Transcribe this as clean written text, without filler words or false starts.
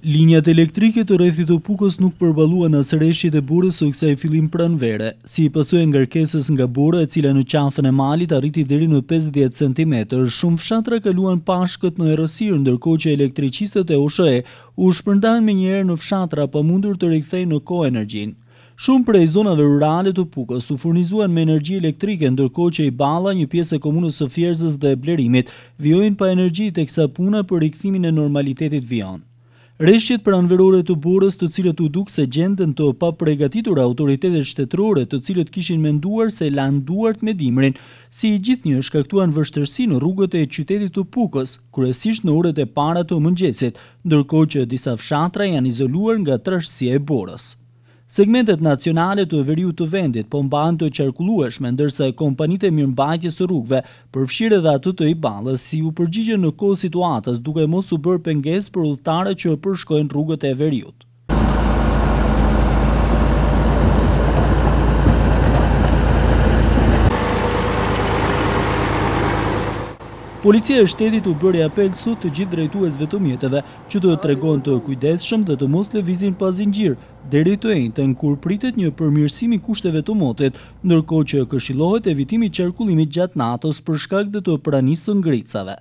Linjat elektrike të rrethit të Pukës nuk përballuan as rreshjet e borës së kësaj fillim pranvere, si pasojë ngarkesës nga bora e cila në qafën e malit arriti deri në 50 cm. Shumë fshatra kaluan pashkët në errësirë, ndërkohë që elektricistët e OSHE u shpërndan menjëherë në fshatra pa mundur të rikthejnë në kohë energjinë. Shumë prej zonave rurale të Pukës u furnizuan me energji elektrike, ndërkohë që i Balla, një pjesë e komunës së Fierzës dhe Blerimit, vijojnë pa energji teksa puna për rikthimin e normalitetit vijon. Rreshjet pranverore të borës, të cilët u duk se gjenden të papregatitura autoritetet shtetërore, të cilët kishin menduar se lanë duart me dimrin, si i gjithnjë shkaktuan vështirësi në rrugët e qytetit të Pukës, kryesisht në orët e para të mëngjesit, ndërkohë që disa fshatra janë izoluar nga trashësia e borës. Segmentet nacionale të veriut të vendit po mbahen të qarkullueshme, ndërsa kompanitë e mirëmbajtjes së rrugëve, përfshirë edhe ato të Iballës, si u përgjigjen në kohë situatës, duke mos u bërë pengesë për udhëtarët që përshkojnë rrugët e veriut. Policia e shtetit u bëri apel sot të gjithë drejtuesve të mjeteve që të tregojnë të kujdesshëm dhe të mos lëvizin pa zinxhir deri të enjtën kur pritet një përmirësim i kushteve të motit, ndërkohë që këshillohet evitimi i qarkullimit gjatë natës për shkak të pranisë së ngricave.